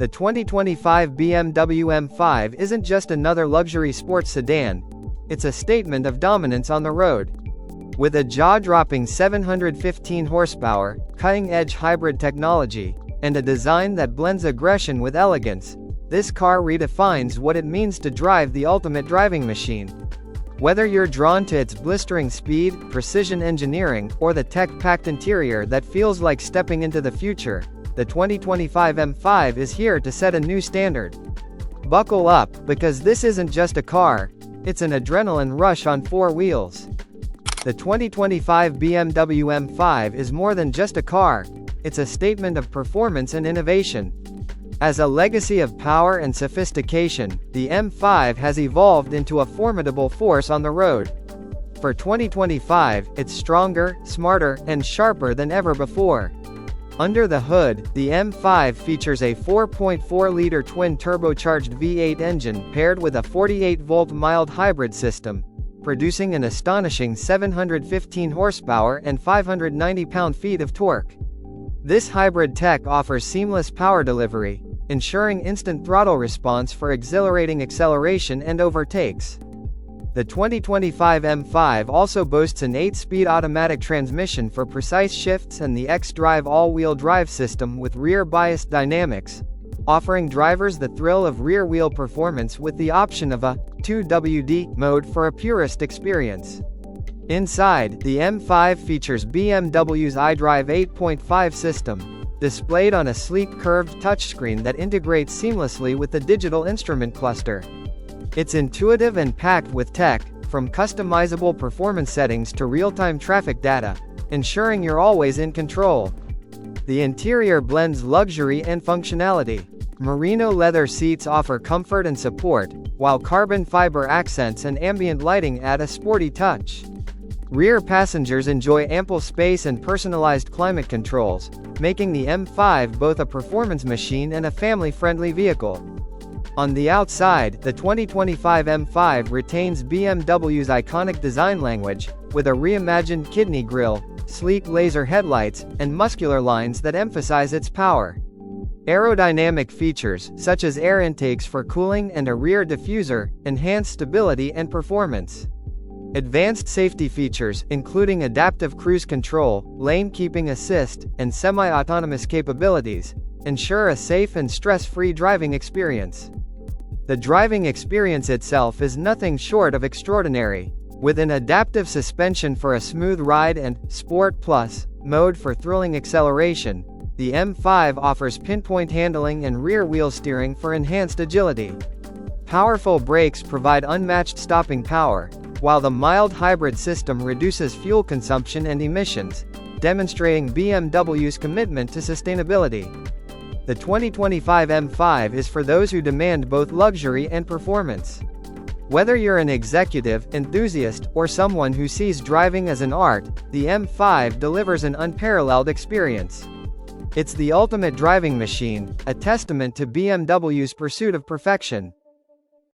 The 2025 BMW M5 isn't just another luxury sports sedan, it's a statement of dominance on the road. With a jaw-dropping 715 horsepower, cutting-edge hybrid technology, and a design that blends aggression with elegance, this car redefines what it means to drive the ultimate driving machine. Whether you're drawn to its blistering speed, precision engineering, or the tech-packed interior that feels like stepping into the future, the 2025 M5 is here to set a new standard. Buckle up, because this isn't just a car, it's an adrenaline rush on four wheels. The 2025 BMW M5 is more than just a car, it's a statement of performance and innovation. As a legacy of power and sophistication, the M5 has evolved into a formidable force on the road. For 2025, it's stronger, smarter, and sharper than ever before. Under the hood, the M5 features a 4.4-liter twin-turbocharged V8 engine paired with a 48-volt mild hybrid system, producing an astonishing 715 horsepower and 590 pound-feet of torque. This hybrid tech offers seamless power delivery, ensuring instant throttle response for exhilarating acceleration and overtakes. The 2025 M5 also boasts an 8-speed automatic transmission for precise shifts and the xDrive all-wheel drive system with rear-biased dynamics, offering drivers the thrill of rear-wheel performance with the option of a 2WD mode for a purist experience. Inside, the M5 features BMW's iDrive 8.5 system, displayed on a sleek curved touchscreen that integrates seamlessly with the digital instrument cluster. It's intuitive and packed with tech, from customizable performance settings to real-time traffic data, ensuring you're always in control. The interior blends luxury and functionality. Merino leather seats offer comfort and support, while carbon fiber accents and ambient lighting add a sporty touch. Rear passengers enjoy ample space and personalized climate controls, making the M5 both a performance machine and a family-friendly vehicle. On the outside, the 2025 M5 retains BMW's iconic design language, with a reimagined kidney grille, sleek laser headlights, and muscular lines that emphasize its power. Aerodynamic features, such as air intakes for cooling and a rear diffuser, enhance stability and performance. Advanced safety features, including adaptive cruise control, lane keeping assist, and semi-autonomous capabilities, ensure a safe and stress-free driving experience. The driving experience itself is nothing short of extraordinary. With an adaptive suspension for a smooth ride and Sport Plus mode for thrilling acceleration, the M5 offers pinpoint handling and rear-wheel steering for enhanced agility. Powerful brakes provide unmatched stopping power, while the mild hybrid system reduces fuel consumption and emissions, demonstrating BMW's commitment to sustainability. The 2025 M5 is for those who demand both luxury and performance. Whether you're an executive, enthusiast, or someone who sees driving as an art, the M5 delivers an unparalleled experience. It's the ultimate driving machine, a testament to BMW's pursuit of perfection.